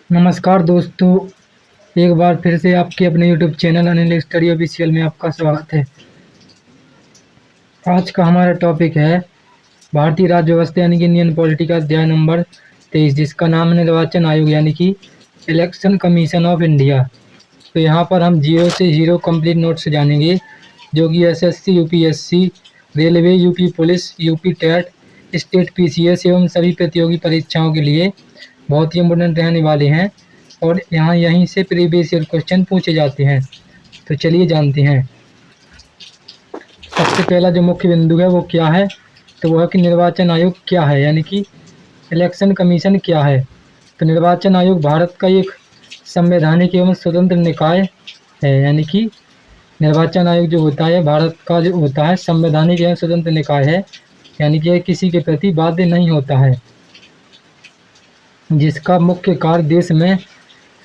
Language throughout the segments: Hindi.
नमस्कार दोस्तों, एक बार फिर से आपके अपने YouTube channel Anil study official में आपका स्वागत है। आज का हमारा टॉपिक है भारतीय राज्य व्यवस्था यानी कि इंडियन पॉलिटी का अध्याय नंबर 23, जिसका नाम है निर्वाचन आयोग यानी कि इलेक्शन कमीशन ऑफ इंडिया। तो यहाँ पर हम जीरो से हीरो कंप्लीट नोट्स जानेंगे, जो कि SSC, UPSC, railway, UP police, UP TET, state PCS एवं सभी प्रतियोगी परीक्षाओं के लिए बहुत ही इम्पोर्टेंट रहने वाले हैं और यहाँ यहीं से प्रीवियस ईयर क्वेश्चन पूछे जाते हैं। तो चलिए जानते हैं। सबसे पहला जो मुख्य बिंदु है वो क्या है, तो वह है कि निर्वाचन आयोग क्या है यानी कि इलेक्शन कमीशन क्या है। तो निर्वाचन आयोग भारत का एक संवैधानिक एवं स्वतंत्र निकाय है, यानी कि निर्वाचन आयोग जो होता है भारत का जो होता है संवैधानिक एवं स्वतंत्र निकाय है, यानी कि यह किसी के प्रति बाध्य नहीं होता है, जिसका मुख्य कार्य देश में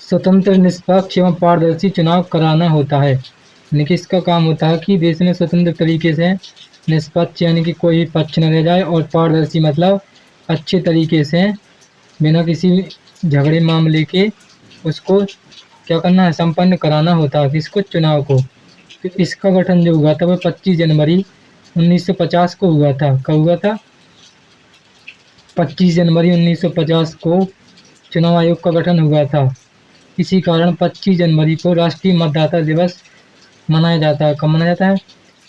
स्वतंत्र, निष्पक्ष एवं पारदर्शी चुनाव कराना होता है। यानी कि इसका काम होता है कि देश में स्वतंत्र तरीके से, निष्पक्ष यानी कि कोई पक्ष न रह जाए, और पारदर्शी मतलब अच्छे तरीके से बिना किसी झगड़े मामले के उसको क्या करना है, संपन्न कराना होता है किसको, चुनाव को। तो इसका गठन जो हुआ था वह 25 जनवरी 1950 को हुआ था। कब हुआ था? 25 जनवरी 1950 को चुनाव आयोग का गठन हुआ था। इसी कारण 25 जनवरी को राष्ट्रीय मतदाता दिवस मनाया जाता है। कब मनाया जाता है?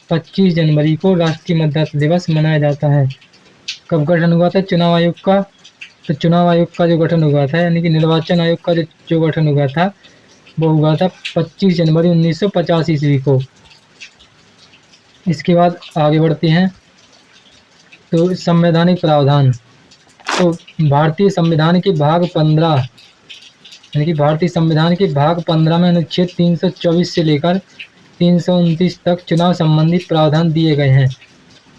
25 जनवरी को राष्ट्रीय मतदाता दिवस मनाया जाता है। कब गठन हुआ था चुनाव आयोग का? तो चुनाव आयोग का जो गठन हुआ था यानी कि निर्वाचन आयोग का जो गठन हुआ था वो हुआ था 25 जनवरी 1950 ईस्वी को। इसके बाद आगे बढ़ते हैं। तो संवैधानिक प्रावधान, तो भारतीय संविधान के भाग 15 यानी कि भारतीय संविधान के भाग 15 में अनुच्छेद 324 से लेकर 329 तक चुनाव संबंधित प्रावधान दिए गए हैं।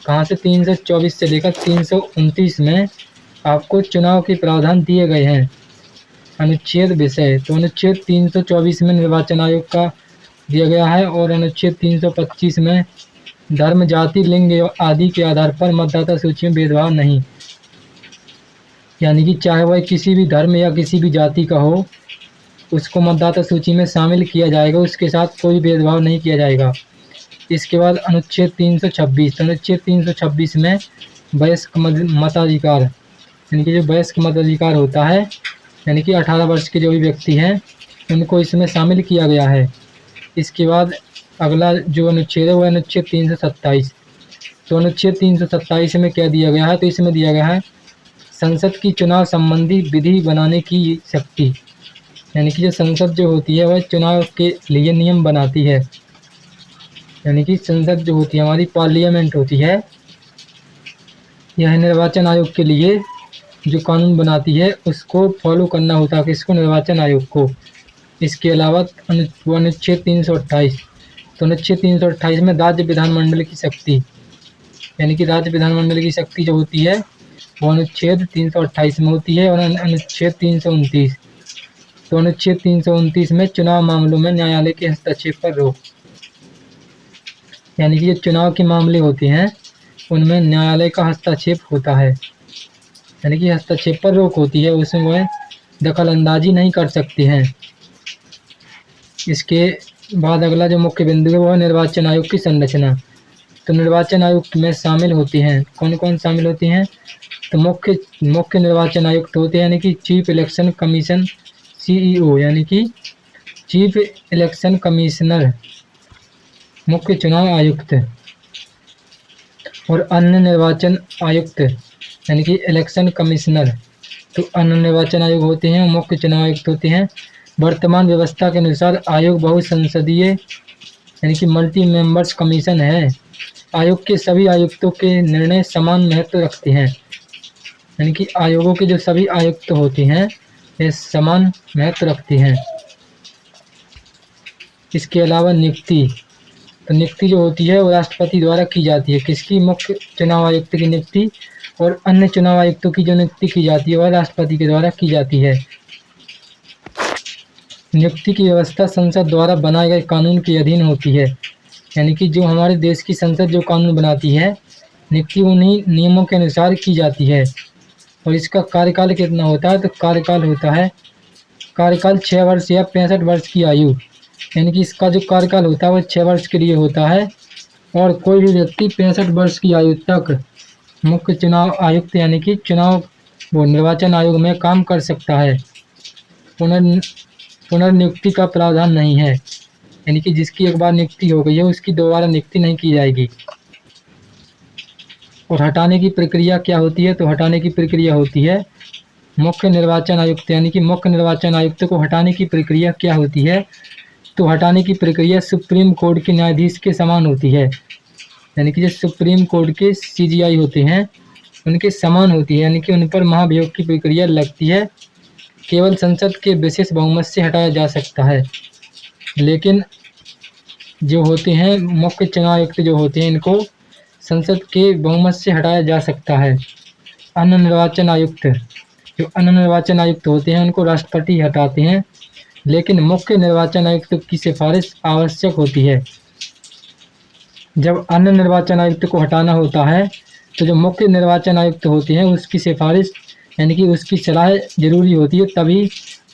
कहाँ से? 324 से लेकर 329 में आपको चुनाव के प्रावधान दिए गए हैं। अनुच्छेद विषय, तो अनुच्छेद 324 में निर्वाचन आयोग का दिया गया है, और अनुच्छेद 325 में धर्म, जाति, लिंग आदि के आधार पर मतदाता सूची में भेदभाव नहीं, यानी कि चाहे वह किसी भी धर्म या किसी भी जाति का हो, उसको मतदाता सूची में शामिल किया जाएगा, उसके साथ कोई भेदभाव नहीं किया जाएगा। इसके बाद अनुच्छेद 326, तो अनुच्छेद 326 में वयस्क मताधिकार, यानी कि जो वयस्क मताधिकार होता है, यानी कि 18 वर्ष के जो भी व्यक्ति हैं उनको इसमें शामिल किया गया है। इसके बाद अगला जो अनुच्छेद है वह अनुच्छेद 327। तो अनुच्छेद 327 में क्या दिया गया है? तो इसमें दिया गया है संसद की चुनाव संबंधी विधि बनाने की शक्ति, यानी कि जो संसद जो होती है वह चुनाव के लिए नियम बनाती है। यानी कि संसद जो होती है हमारी पार्लियामेंट होती है, यह निर्वाचन आयोग के लिए जो कानून बनाती है उसको फॉलो करना होता है किसको? निर्वाचन आयोग को। इसके अलावा अनुच्छेद 328, तो अनुच्छेद 328 में राज्य विधानमंडल की शक्ति, यानी कि राज्य विधानमंडल की शक्ति जो होती है वो अनुच्छेद 328 में होती है। और अनुच्छेद 329, तो अनुच्छेद 329 में चुनाव मामलों में न्यायालय के हस्तक्षेप पर रोक, यानी कि जो चुनाव के मामले होते हैं उनमें न्यायालय का हस्तक्षेप होता है, यानी कि हस्तक्षेप पर रोक होती है, उसमें वह दखल अंदाजी नहीं कर सकते हैं। इसके बाद अगला जो मुख्य बिंदु है वो है निर्वाचन आयोग की संरचना। तो निर्वाचन आयोग में शामिल होते हैं, कौन कौन शामिल होते हैं? तो मुख्य निर्वाचन आयुक्त होते हैं, यानी कि चीफ इलेक्शन कमीशन CEO, यानी कि चीफ इलेक्शन कमिश्नर, मुख्य चुनाव आयुक्त, और अन्य निर्वाचन आयुक्त यानी कि इलेक्शन कमिश्नर। तो अन्य निर्वाचन आयोग होते हैं, मुख्य चुनाव आयुक्त होते हैं। वर्तमान व्यवस्था के अनुसार आयोग बहुसंसदीय यानी कि मल्टी मेंबर्स कमीशन है। आयोग के सभी आयुक्तों के निर्णय समान महत्व रखते हैं, यानी कि आयोगों के जो सभी आयुक्त होते हैं ये समान महत्व रखते हैं। इसके अलावा नियुक्ति, तो नियुक्ति जो होती है वो राष्ट्रपति द्वारा की जाती है। किसकी? मुख्य चुनाव आयुक्त की नियुक्ति, और अन्य चुनाव आयुक्तों की जो नियुक्ति की जाती है वह राष्ट्रपति के द्वारा की जाती है। नियुक्ति की व्यवस्था संसद द्वारा बनाए गए कानून के अधीन होती है, यानी कि जो हमारे देश की संसद जो कानून बनाती है नियुक्ति उन्हीं नियमों के अनुसार की जाती है। और इसका कार्यकाल कितना होता है? तो कार्यकाल होता है कार्यकाल 6 वर्ष या 65 वर्ष की आयु, यानी कि इसका जो कार्यकाल होता है वो 6 वर्ष के लिए होता है। और कोई भी व्यक्ति 65 वर्ष की आयु तक मुख्य चुनाव आयुक्त यानी कि चुनाव वो निर्वाचन आयोग में काम कर सकता है। पुनर्नियुक्ति का प्रावधान नहीं है, यानी कि जिसकी एक बार नियुक्ति हो गई है उसकी दोबारा नियुक्ति नहीं की जाएगी। और हटाने की प्रक्रिया क्या होती है? तो हटाने की प्रक्रिया होती है मुख्य निर्वाचन आयुक्त, यानी कि मुख्य निर्वाचन आयुक्त को हटाने की प्रक्रिया क्या होती है? तो हटाने की प्रक्रिया सुप्रीम कोर्ट के न्यायाधीश के समान होती है, यानी कि जो सुप्रीम कोर्ट के CJI होते हैं उनके समान होती है, यानी कि उन पर महाभियोग की प्रक्रिया लगती है। केवल संसद के विशेष बहुमत से हटाया जा सकता है, लेकिन जो होते हैं मुख्य चुनाव आयुक्त जो होते हैं इनको संसद के बहुमत से हटाया जा सकता है। अन्य निर्वाचन आयुक्त, जो अन्य निर्वाचन आयुक्त होते हैं उनको राष्ट्रपति हटाते हैं, लेकिन मुख्य निर्वाचन आयुक्त की सिफारिश आवश्यक होती है। जब अन्य निर्वाचन आयुक्त को हटाना होता है तो जो मुख्य निर्वाचन आयुक्त होते हैं उसकी सिफारिश यानी कि उसकी सलाह जरूरी होती है, तभी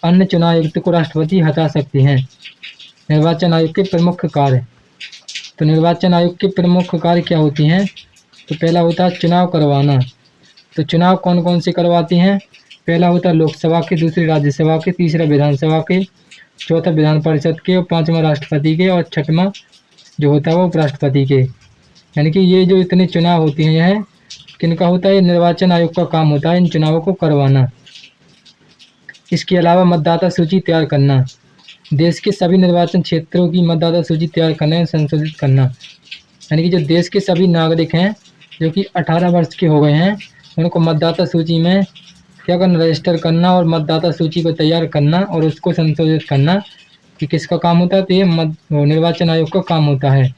अन्य चुनाव आयुक्त को राष्ट्रपति हटा सकते हैं। निर्वाचन आयोग के प्रमुख कार्य, तो निर्वाचन आयोग के प्रमुख कार्य क्या होते हैं? तो पहला होता है चुनाव करवाना। तो चुनाव कौन कौन से करवाते हैं? पहला होता है लोकसभा के, दूसरी राज्यसभा के, तीसरा विधानसभा के, चौथा विधान परिषद के और पांचवा राष्ट्रपति के और छठवां जो होता है वो उपराष्ट्रपति के। यानी कि ये जो इतने चुनाव होते हैं यह किनका होता है? निर्वाचन आयोग का काम होता है इन चुनावों को करवाना। इसके अलावा मतदाता सूची तैयार करना, देश के सभी निर्वाचन क्षेत्रों की मतदाता सूची तैयार करना और संशोधित करना, यानी कि जो देश के सभी नागरिक हैं जो कि 18 वर्ष के हो गए हैं उनको मतदाता सूची में क्या करना? रजिस्टर करना और मतदाता सूची को तैयार करना और उसको संशोधित करना। कि किसका काम होता है? तो ये निर्वाचन आयोग का काम होता है।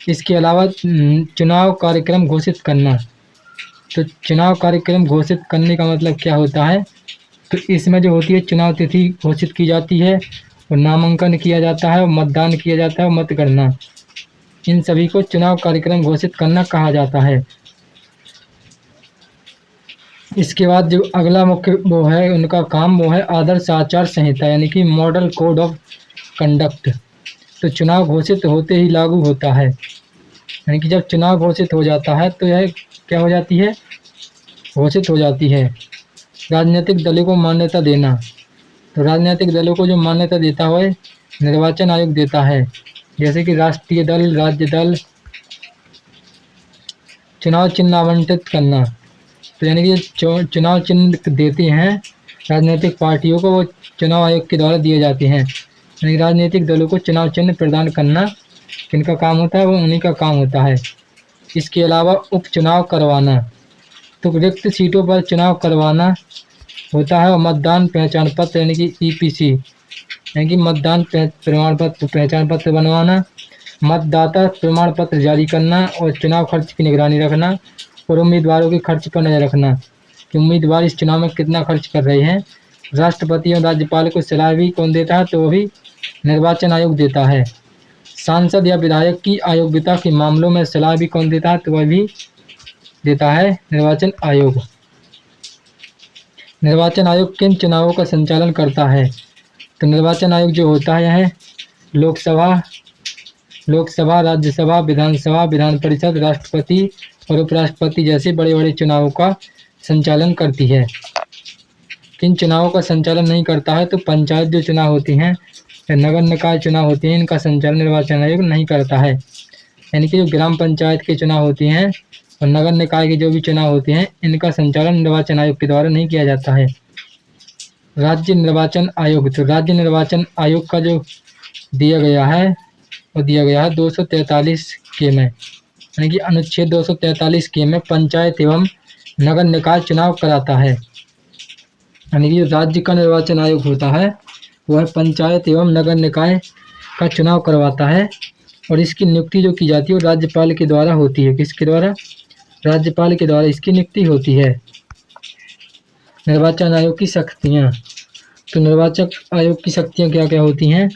इसके अलावा चुनाव कार्यक्रम घोषित करना, तो चुनाव कार्यक्रम घोषित करने का मतलब क्या होता है? तो इसमें जो होती है चुनाव तिथि घोषित की जाती है और नामांकन किया जाता है और मतदान किया जाता है और मतगणना, इन सभी को चुनाव कार्यक्रम घोषित करना कहा जाता है। इसके बाद जो अगला मुख्य वो है उनका काम वो है आदर्श आचार संहिता, यानी कि मॉडल कोड ऑफ कंडक्ट। तो चुनाव घोषित होते ही लागू होता है, यानी कि जब चुनाव घोषित हो जाता है तो यह क्या हो जाती है? घोषित हो जाती है। राजनीतिक दलों को मान्यता देना, तो राजनीतिक दलों को जो मान्यता देता है निर्वाचन आयोग देता है, जैसे कि राष्ट्रीय दल, राज्य दल। चुनाव चिन्ह आवंटित करना, तो यानी कि चुनाव चिन्ह देते हैं राजनीतिक पार्टियों को, वो चुनाव आयोग के द्वारा दिए जाते हैं। यानी राजनीतिक दलों को चुनाव चिन्ह प्रदान करना किनका काम होता है? वो उन्हीं का काम होता है। इसके अलावा उपचुनाव करवाना, तो रिक्त सीटों पर चुनाव करवाना होता है और मतदान पहचान पत्र यानी कि EPC यानी कि मतदान प्रमाण पत्र पहचान पत्र बनवाना, मतदाता प्रमाण पत्र जारी करना और चुनाव खर्च की निगरानी रखना और उम्मीदवारों के खर्च पर नजर रखना कि उम्मीदवार इस चुनाव में कितना खर्च कर रहे हैं। राष्ट्रपति और राज्यपाल को सलाह भी कौन देता है? तो वो भी निर्वाचन आयोग देता है। सांसद या विधायक की अयोग्यता के मामलों में सलाह भी कौन देता है? तो वह भी देता है निर्वाचन आयोग। निर्वाचन आयोग किन चुनावों का संचालन करता है? तो निर्वाचन आयोग जो होता है लोकसभा, राज्यसभा, विधानसभा, विधान परिषद, राष्ट्रपति और उपराष्ट्रपति जैसे बड़े बड़े चुनावों का संचालन करती है। किन चुनावों का संचालन नहीं करता है? तो पंचायत जो चुनाव होते हैं या नगर निकाय चुनाव होते हैं इनका संचालन निर्वाचन आयोग नहीं करता है। यानी कि जो ग्राम पंचायत के चुनाव होते हैं और नगर निकाय के जो भी चुनाव होते हैं इनका संचालन निर्वाचन आयोग के द्वारा नहीं किया जाता है। राज्य निर्वाचन आयोग, तो राज्य निर्वाचन आयोग का जो दिया गया है वो दिया गया है 243 के में, यानी कि अनुच्छेद 243 के में पंचायत एवं नगर निकाय चुनाव कराता है। यानी कि राज्य का निर्वाचन आयोग होता है वह पंचायत एवं नगर निकाय का चुनाव करवाता है और इसकी नियुक्ति जो की जाती है वो राज्यपाल के द्वारा होती है। किसके द्वारा? राज्यपाल के द्वारा इसकी नियुक्ति होती है। निर्वाचन आयोग की शक्तियाँ, तो निर्वाचन आयोग की शक्तियाँ क्या क्या होती हैं?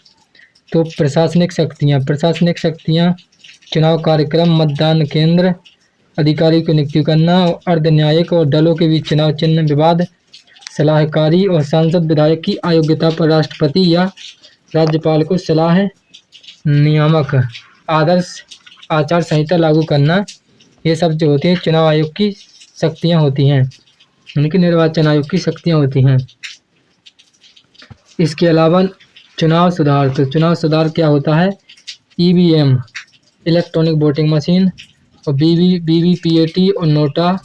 तो प्रशासनिक शक्तियाँ चुनाव कार्यक्रम, मतदान केंद्र, अधिकारी को नियुक्ति करना, अर्ध न्यायिक और दलों के बीच चुनाव चिन्ह विवाद सलाहकारी और सांसद विधायक की अयोग्यता पर राष्ट्रपति या राज्यपाल को सलाह, नियामक, आदर्श आचार संहिता लागू करना, ये सब जो होती हैं चुनाव आयोग की शक्तियाँ होती हैं, उनकी निर्वाचन आयोग की शक्तियाँ होती हैं। इसके अलावा चुनाव सुधार, तो चुनाव सुधार क्या होता है? ईवीएम इलेक्ट्रॉनिक वोटिंग मशीन और वीवीपीएटी और नोटा,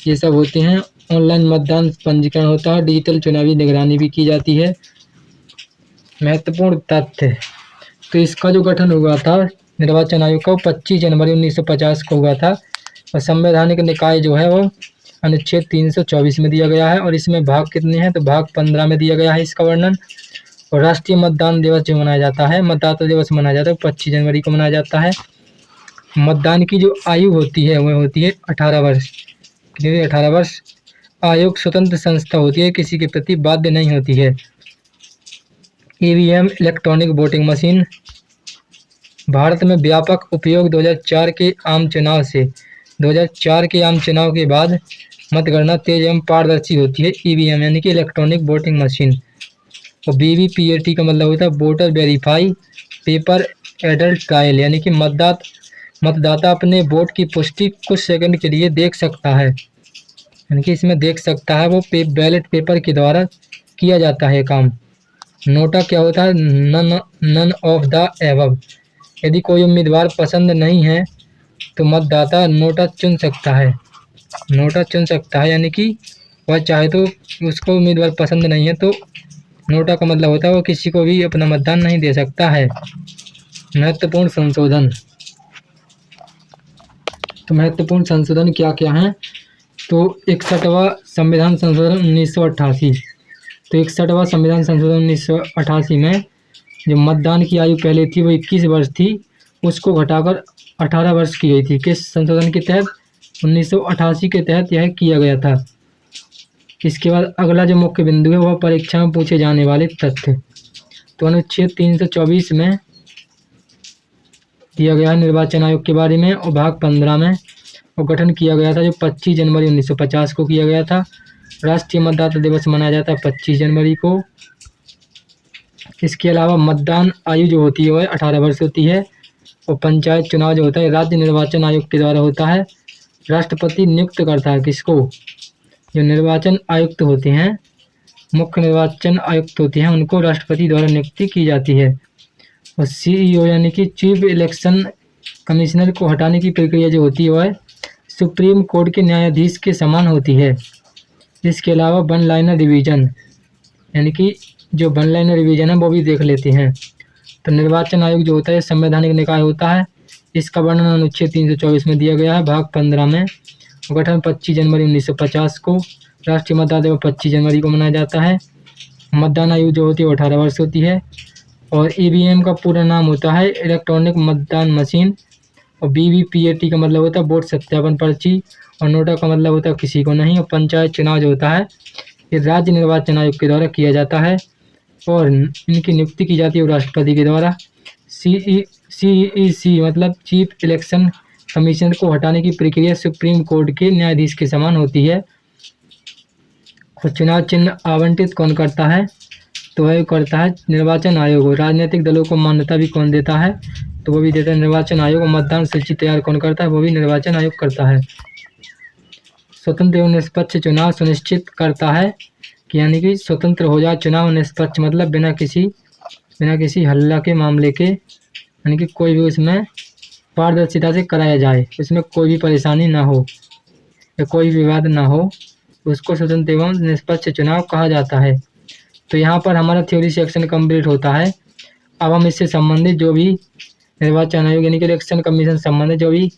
ये सब होते हैं। ऑनलाइन मतदान पंजीकरण होता है। डिजिटल चुनावी निगरानी भी की जाती है। महत्वपूर्ण तथ्य, तो इसका जो गठन हुआ था निर्वाचन आयोग का 25 जनवरी 1950 को हुआ था और संवैधानिक निकाय जो है वो अनुच्छेद 324 में दिया गया है और इसमें भाग कितने हैं? तो भाग 15 में दिया गया है इसका वर्णन। और राष्ट्रीय मतदान दिवस जो मनाया जाता है, मतदाता दिवस मनाया जाता है 25 जनवरी को मनाया जाता है। मतदान की जो आयु होती है वह होती है 18 वर्ष। कितनी? 18 वर्ष। आयोग स्वतंत्र संस्था होती है, किसी के प्रति बाध्य नहीं होती है। EVM electronic voting machine, Bharat में व्यापक उपयोग 2004 के आम चुनाव से 2004 के आम चुनाव के बाद मतगणना तेज एवं पारदर्शी होती है। ईवीएम यानी कि इलेक्ट्रॉनिक वोटिंग मशीन। और वीवीपीएटी का मतलब होता है voter verify paper adult trial, यानी कि मतदाता अपने वोट की पुष्टि कुछ सेकंड के लिए देख सकता है, यानी कि इसमें देख सकता है। वो बैलेट पेपर के द्वारा किया जाता है काम। नोटा क्या होता है? नन ऑफ द एबव, यदि कोई उम्मीदवार पसंद नहीं है तो मतदाता नोटा चुन सकता है। नोटा चुन सकता है यानी कि वह चाहे तो, उसको उम्मीदवार पसंद नहीं है तो नोटा का मतलब होता है वो किसी को भी अपना मतदान नहीं दे सकता है। महत्वपूर्ण संशोधन, तो महत्वपूर्ण संशोधन क्या क्या हैं? तो 61वां संविधान संशोधन 1988। तो 61वां संविधान संशोधन 1988 में जो मतदान की आयु पहले थी वो 21 वर्ष थी, उसको घटाकर 18 वर्ष की गई थी। किस संशोधन के तहत? 1988 के तहत यह किया गया था। इसके बाद अगला जो मुख्य बिंदु है वह परीक्षा में पूछे जाने वाले तथ्य। तो अनुच्छेद 324 में दिया गया है निर्वाचन आयोग के बारे में और भाग 15 में वो गठन किया गया था जो 25 जनवरी 1950 को किया गया था। राष्ट्रीय मतदाता दिवस मनाया जाता है 25 जनवरी को। इसके अलावा मतदान आयु जो होती है वह 18 वर्ष होती है और पंचायत चुनाव जो होता है राज्य निर्वाचन आयोग के द्वारा होता है। राष्ट्रपति नियुक्त करता है किसको? जो निर्वाचन आयुक्त होते हैं, मुख्य निर्वाचन आयुक्त होते हैं, उनको राष्ट्रपति द्वारा नियुक्ति की जाती है। और सीईओ यानी कि चीफ इलेक्शन कमिश्नर को हटाने की प्रक्रिया जो होती है वह सुप्रीम कोर्ट के न्यायाधीश के समान होती है। इसके अलावा वन लाइनर रिवीजन, यानी कि जो वन लाइनर रिवीजन है वो भी देख लेते हैं। तो निर्वाचन आयोग जो होता है संवैधानिक निकाय होता है। इसका वर्णन अनुच्छेद 324 में दिया गया है भाग 15 में। गठन 25 जनवरी 1950 को। राष्ट्रीय मतदाता दिवस 25 जनवरी को मनाया जाता है। मतदान आयु जो होती है वो 18 वर्ष होती है। और ईवीएम का पूरा नाम होता है इलेक्ट्रॉनिक मतदान मशीन। और वीवीपीएटी का मतलब होता है वोट सत्यापन पर्ची। और नोटा का मतलब होता है किसी को नहीं। और पंचायत चुनाव जो होता है ये राज्य निर्वाचन आयोग के द्वारा किया जाता है और इनकी नियुक्ति की जाती है राष्ट्रपति के द्वारा। सीईसी मतलब चीफ इलेक्शन कमीशन को हटाने की प्रक्रिया सुप्रीम कोर्ट के न्यायाधीश के समान होती है। और चुनाव चिन्ह आवंटित कौन करता है? तो वह करता है निर्वाचन आयोग। राजनीतिक दलों को मान्यता भी कौन देता है? तो वो भी देता है निर्वाचन आयोग। मतदान सूची तैयार कौन करता है? वो भी निर्वाचन आयोग करता है। स्वतंत्र एवं निष्पक्ष चुनाव सुनिश्चित करता है कि यानी कि स्वतंत्र हो जाए चुनाव। निष्पक्ष मतलब बिना किसी हल्ला के मामले के, यानी कि कोई भी उसमें पारदर्शिता से कराया जाए, उसमें कोई भी परेशानी ना हो या कोई विवाद ना हो, उसको स्वतंत्र एवं निष्पक्ष चुनाव कहा जाता है। तो यहाँ पर हमारा थ्योरी सेक्शन कंप्लीट होता है। अब हम इससे संबंधित जो भी निर्वाचन आयोग यानी कि इलेक्शन कमीशन संबंधित जो भी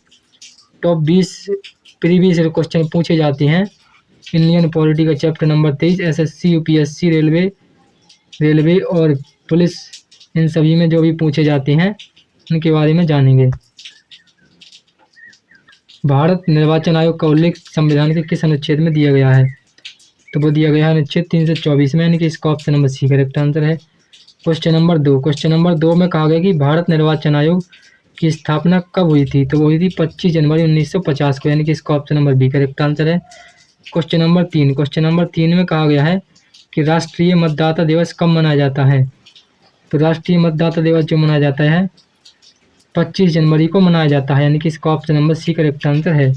टॉप 20 प्रीवियस क्वेश्चन पूछे जाते हैं इंडियन पॉलिटी का chapter number 23 SSC UPSC railway और पुलिस, इन सभी में जो भी पूछे जाते हैं उनके बारे में जानेंगे। भारत निर्वाचन आयोग का उल्लेख संविधान के किस अनुच्छेद में दिया गया है? तो वो दिया गया है अनुच्छेद 324 में, यानी कि इसका option number C correct answer है। क्वेश्चन नंबर 2 में कहा गया कि भारत निर्वाचन आयोग की स्थापना कब हुई थी? तो वो हुई थी 25 जनवरी 1950 को, यानी कि इसका option number B correct answer है। क्वेश्चन नंबर 3 में कहा गया है कि राष्ट्रीय मतदाता दिवस कब मनाया जाता है। तो राष्ट्रीय मतदाता दिवस जो मनाया जाता है 25 जनवरी को मनाया जाता है, यानी कि इसका option number C correct answer है।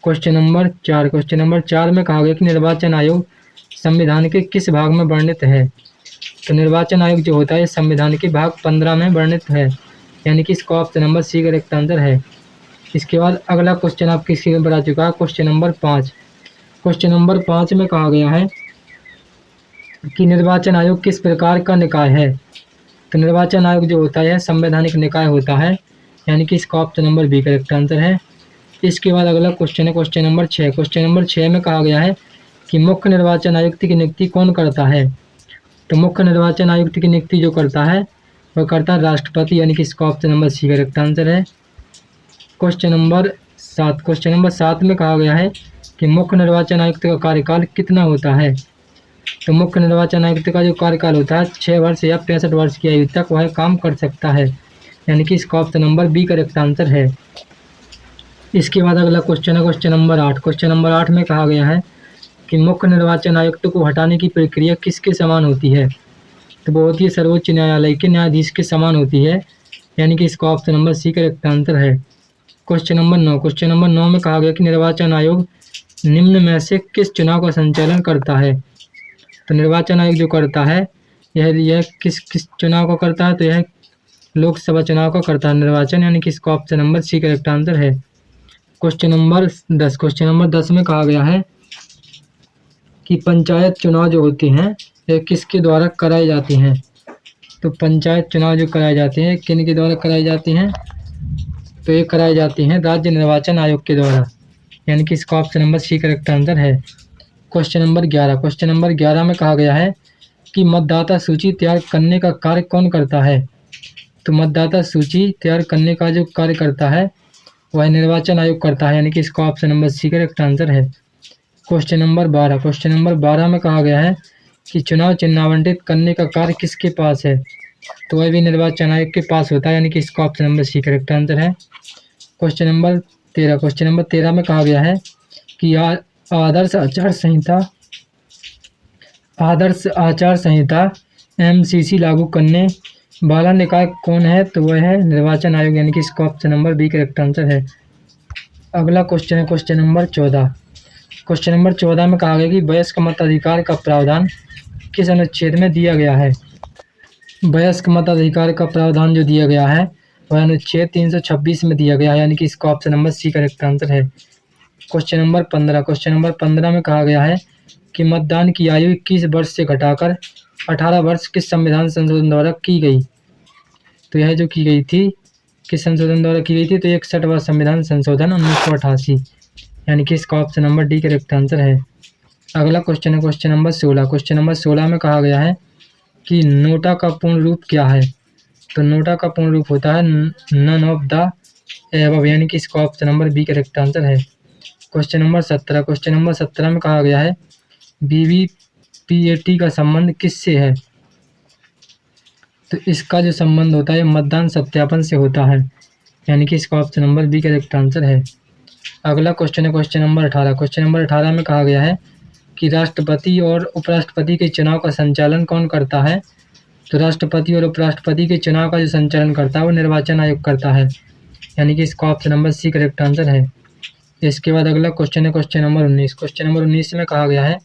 क्वेश्चन नंबर 4 में कहा गया कि निर्वाचन आयोग संविधान के किस भाग में वर्णित है। तो निर्वाचन आयोग जो होता है संविधान के भाग 15 में वर्णित है, यानी कि इसका option number C correct answer है। इसके बाद अगला क्वेश्चन आपकी स्क्रीन पर आ चुका है, क्वेश्चन नंबर 5। क्वेश्चन नंबर 5 में कहा गया है कि निर्वाचन आयोग किस प्रकार का निकाय है। तो निर्वाचन आयोग जो होता है संवैधानिक निकाय होता है, यानी कि इसका option number B correct answer है। इसके बाद अगला क्वेश्चन है क्वेश्चन नंबर 6। क्वेश्चन नंबर 6 में कहा गया है कि मुख्य निर्वाचन आयुक्त की नियुक्ति कौन करता है। तो मुख्य निर्वाचन आयुक्त की नियुक्ति जो करता है वह करता है राष्ट्रपति, यानी कि इसका option number C correct answer है। क्वेश्चन नंबर 7 में कहा गया है कि मुख्य निर्वाचन आयुक्त का कार्यकाल कितना होता है। तो मुख्य निर्वाचन आयुक्त का जो कार्यकाल होता है 6 वर्ष या 65 वर्ष की आयु तक वह काम कर सकता है, यानी कि इसका option number B correct answer है। इसके बाद अगला क्वेश्चन है क्वेश्चन नंबर 8। क्वेश्चन नंबर 8 में कहा गया है कि मुख्य निर्वाचन आयुक्त को हटाने की प्रक्रिया किसके समान होती है। तो वो होती है सर्वोच्च न्यायालय के न्यायाधीश के समान होती है, यानी कि इसका option number C correct answer है। Question number 9। क्वेश्चन नंबर 9 में कहा गया कि निर्वाचन आयोग निम्न में से किस चुनाव का संचालन करता है। तो निर्वाचन आयोग जो करता है यह किस चुनाव का करता है। तो यह लोकसभा चुनाव का करता है निर्वाचन, यानी कि इसका option number C correct answer है। Question number 10। क्वेश्चन नंबर 10 में कहा गया है कि पंचायत चुनाव जो होते हैं ये किसके द्वारा कराए जाते हैं। तो पंचायत चुनाव जो कराए जाते हैं किन के द्वारा कराए जाते हैं। तो ये कराए जाते हैं राज्य निर्वाचन आयोग के द्वारा, यानी कि इसका option number C correct answer है। Question number 11। क्वेश्चन नंबर 11 में कहा गया है कि मतदाता सूची तैयार करने का कार्य कौन करता है। तो मतदाता सूची तैयार करने का जो कार्य करता है वह निर्वाचन आयोग करता है, यानी कि इसका option number C correct answer है। Question number 12। क्वेश्चन नंबर 12 में कहा गया है कि चुनाव चिन्ह आवंटित करने का कार्य किसके पास है। तो वह भी निर्वाचन आयोग के पास होता है, यानी कि इसका option number C correct answer है। Question number 13। क्वेश्चन नंबर 13 में कहा गया है कि आदर्श आचार संहिता MCC लागू करने वाला निकाय कौन है। तो वह है निर्वाचन आयोग, यानी कि इसका option number B correct answer है। अगला क्वेश्चन है क्वेश्चन नंबर 14। क्वेश्चन नंबर 14 में कहा गया कि वयस्क मताधिकार का प्रावधान किस अनुच्छेद में दिया गया है। वयस्क मताधिकार का प्रावधान जो दिया गया है वह अनुच्छेद 326 में दिया गया है, यानी कि इसका option number C correct answer है। Question number 15। क्वेश्चन नंबर 15 में कहा गया है कि मतदान की आयु 21 वर्ष से घटाकर 18 वर्ष किस संविधान संशोधन द्वारा की गई। तो यह जो की गई थी किस संशोधन द्वारा की गई थी। तो 61वां संविधान संशोधन 1988, यानी कि इसका option number D correct answer है। अगला क्वेश्चन है क्वेश्चन नंबर 16। क्वेश्चन नंबर 16 में कहा गया है कि नोटा का पूर्ण रूप क्या है। तो नोटा का पूर्ण रूप होता है नन ऑफ द एबव, यानी कि इसका option number B correct answer है। Question number 17। क्वेश्चन नंबर 17 में कहा गया है VVPAT का संबंध किससे है। तो इसका जो संबंध होता है मतदान सत्यापन से होता है, यानी कि इसका option number B correct answer है। अगला क्वेश्चन है क्वेश्चन नंबर 18। क्वेश्चन नंबर 18 में कहा गया है कि राष्ट्रपति और उपराष्ट्रपति के चुनाव का संचालन कौन करता है। तो राष्ट्रपति और उपराष्ट्रपति के चुनाव का जो संचालन करता है वो निर्वाचन आयोग करता है, यानी कि इसका option number C correct answer है। इसके बाद अगला क्वेश्चन है क्वेश्चन नंबर 19। क्वेश्चन नंबर 19 में कहा गया है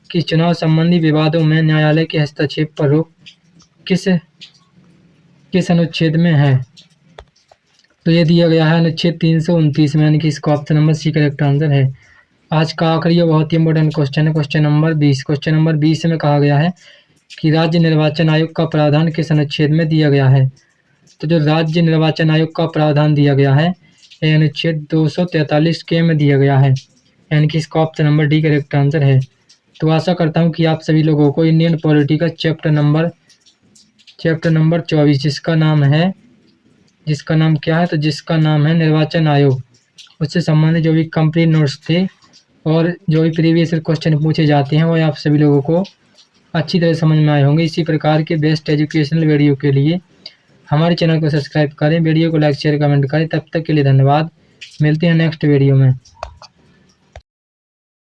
कि चुनाव संबंधी विवादों में न्यायालय के हस्तक्षेप पर रोक किस अनुच्छेद में है। तो ये दिया गया है अनुच्छेद 329 में, यानी कि इसका option number C correct answer है। आज का आखिरी और बहुत ही इंपॉर्टेंट क्वेश्चन है क्वेश्चन नंबर 20। क्वेश्चन नंबर 20 में कहा गया है कि राज्य निर्वाचन आयोग का प्रावधान किस अनुच्छेद में दिया गया है। तो जो राज्य निर्वाचन आयोग का प्रावधान दिया गया है यह अनुच्छेद 243 के में दिया गया है, यानी कि इसका option number D correct answer है। तो आशा करता हूँ कि आप सभी लोगों को इंडियन पॉलिटी का चैप्टर नंबर 24 जिसका नाम क्या है। तो जिसका नाम है निर्वाचन आयोग, उससे संबंधित जो भी कंप्लीट नोट्स थे और जो भी प्रीवियस क्वेश्चन पूछे जाते हैं वो आप सभी लोगों को अच्छी तरह समझ में आए होंगे। इसी प्रकार के बेस्ट एजुकेशनल वीडियो के लिए हमारे चैनल को सब्सक्राइब करें, वीडियो को लाइक शेयर कमेंट करें। तब तक के लिए धन्यवाद, मिलते हैं नेक्स्ट वीडियो में।